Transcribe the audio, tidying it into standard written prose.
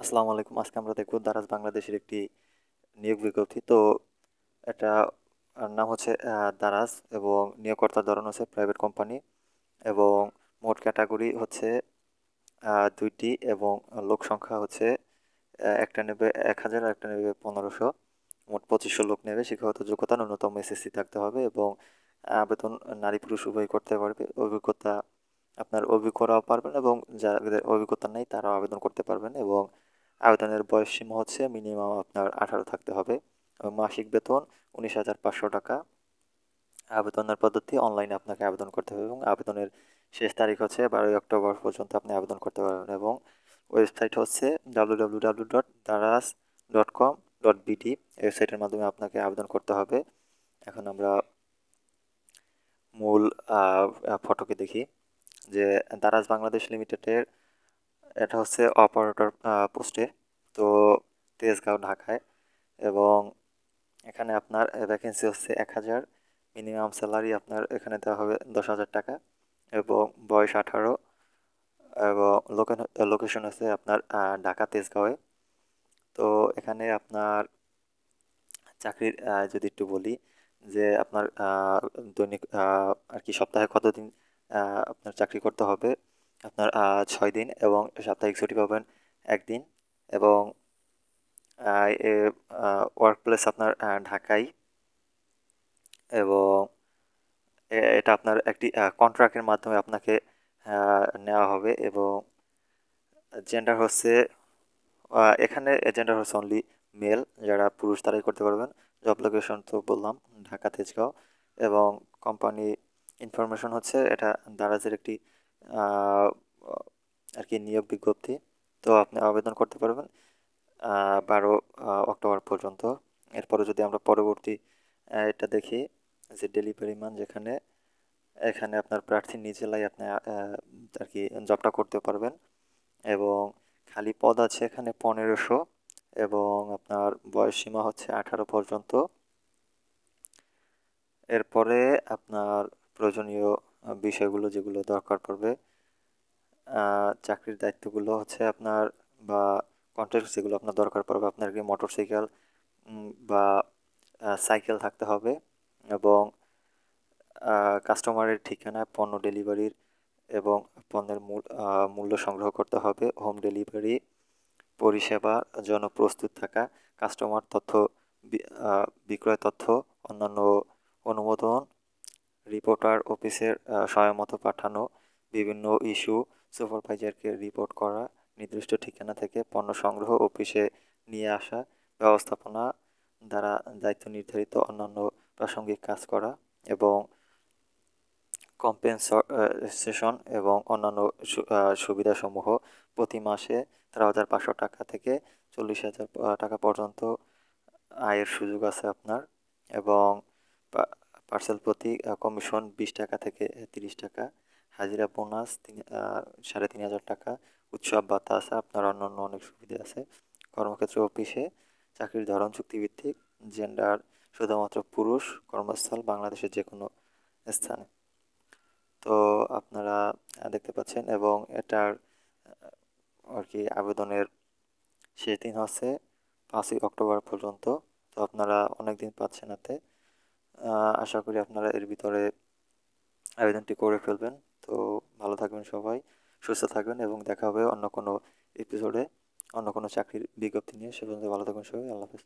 আসসালামু আলাইকুম। আজকে আমরা দেখব দারাজ বাংলাদেশের একটি নিয়োগ বিজ্ঞপ্তি। তো এটা নাম হচ্ছে দারাজ এবং নিয়োগকর্তার ধরন হচ্ছে প্রাইভেট কোম্পানি এবং মোট ক্যাটাগরি হচ্ছে ২টি এবং লোক সংখ্যা হচ্ছে একটা নেবে ১,০০০ আর একটা নেবে ১৫০০। মোট ২৫০০ লোক নেবে। শিক্ষাগত যোগ্যতা ন্যূনতম এসএসসি থাকতে হবে এবং আবেদন নারী পুরুষ উভয়ই করতে পারবে। অভিজ্ঞতা আপনার অভিজ্ঞরাও পারবেন এবং যাদের অভিজ্ঞতা নেই তারাও আবেদন করতে পারবেন এবং আবেদনের বয়সসীমা হচ্ছে মিনিমাম আপনার ১৮ থাকতে হবে এবং মাসিক বেতন ১৯,৫০০ টাকা। আবেদনের পদ্ধতি অনলাইনে আপনাকে আবেদন করতে হবে এবং আবেদনের শেষ তারিখ হচ্ছে ১২ই অক্টোবর পর্যন্ত আপনি আবেদন করতে পারবেন এবং ওয়েবসাইট হচ্ছে www.daraz.com.bd। ওয়েবসাইটের মাধ্যমে আপনাকে আবেদন করতে হবে। এখন আমরা মূল ফটোকে দেখি যে দারাজ বাংলাদেশ লিমিটেডের এটা হচ্ছে অপারেটর পোস্টে, তো তেজগাঁও ঢাকায় এবং এখানে আপনার ভ্যাকেন্সি হচ্ছে ১,০০০। মিনিমাম স্যালারি আপনার এখানে দেওয়া হবে ১০,০০০ টাকা এবং বয়স ১৮ এবং লোকেশন হচ্ছে আপনার ঢাকা তেজগাঁওয়ে। তো এখানে আপনার চাকরির যদি একটু বলি যে আপনার দৈনিক আর কি সপ্তাহে কতদিন আপনার চাকরি করতে হবে। আপনার ৬ দিন এবং সাপ্তাহিক ছুটি পাবেন ১ দিন এবং ওয়ার্ক প্লেস আপনার ঢাকায় এবং এটা আপনার একটি কন্ট্রাক্টের মাধ্যমে আপনাকে নেওয়া হবে এবং জেন্ডার হচ্ছে এখানে জেন্ডার হচ্ছে অনলি মেল, যারা পুরুষ তারাই করতে পারবেন। জব লোকেশন তো বললাম ঢাকা তেজগাঁও এবং কোম্পানি ইনফরমেশন হচ্ছে এটা দারাজের একটি আহ, আর কি নিয়োগ বিজ্ঞপ্তি। তো আপনি আবেদন করতে পারবেন ১২ অক্টোবর পর্যন্ত। এরপরে যদি আমরা পরবর্তী এটা দেখি যে ডেলিভারি ম্যান, যেখানে এখানে আপনার প্রার্থী নিজ জেলায় আপনি আর কি জবটা করতে পারবেন এবং খালি পদ আছে এখানে ১৫০০ এবং আপনার বয়স সীমা হচ্ছে ১৮ পর্যন্ত। এরপরে আপনার প্রয়োজনীয় বিষয়গুলো যেগুলো দরকার পড়বে, চাকরির দায়িত্বগুলো হচ্ছে আপনার বা কন্ট্রাক্ট যেগুলো আপনার দরকার পড়বে, আপনার কি মোটরসাইকেল বা সাইকেল থাকতে হবে এবং কাস্টমারের ঠিকানা, পণ্য ডেলিভারির এবং পণ্যের মূল্য সংগ্রহ করতে হবে। হোম ডেলিভারি পরিষেবার জন্য প্রস্তুত থাকা, কাস্টমার তথ্য, বিক্রয় তথ্য, অন্যান্য অনুমোদন, রিপোর্টার অফিসের সময়মতো পাঠানো, বিভিন্ন ইস্যু সুপারভাইজারকে রিপোর্ট করা, নির্দিষ্ট ঠিকানা থেকে পণ্য সংগ্রহ অফিসে নিয়ে আসা, ব্যবস্থাপনা দ্বারা দায়িত্ব নির্ধারিত অন্যান্য প্রাসঙ্গিক কাজ করা এবং কম্পেনসেশন এবং অন্যান্য সুবিধাসমূহ। প্রতি মাসে ১৩,৫০০ টাকা থেকে ৪০,০০০ টাকা পর্যন্ত আয়ের সুযোগ আছে আপনার এবং পার্সেল প্রতি কমিশন ২০ টাকা থেকে ৩০ টাকা, হাজিরা বোনাস ৩,৫০০ টাকা, উৎসব ভাতা আছে আপনার, অন্যান্য অনেক সুবিধা আছে। কর্মক্ষেত্র অফিসে চাকরির ধরন চুক্তিভিত্তিক, জেন্ডার শুধুমাত্র পুরুষ, কর্মস্থল বাংলাদেশের যে কোনো স্থানে। তো আপনারা দেখতে পাচ্ছেন এবং এটার আর কি আবেদনের শেষ দিন হচ্ছে ৫ই অক্টোবর পর্যন্ত। তো আপনারা অনেক দিন পাচ্ছেন হাতে। আশা করি আপনারা এর ভিতরে আবেদনটি করে ফেলবেন। তো ভালো থাকবেন সবাই, সুস্থ থাকবেন এবং দেখা হবে অন্য কোনো এপিসোডে অন্য কোনো চাকরির বিজ্ঞপ্তি নিয়ে। সে পর্যন্ত ভালো থাকবেন সবাই। আল্লাহ হাফেজ।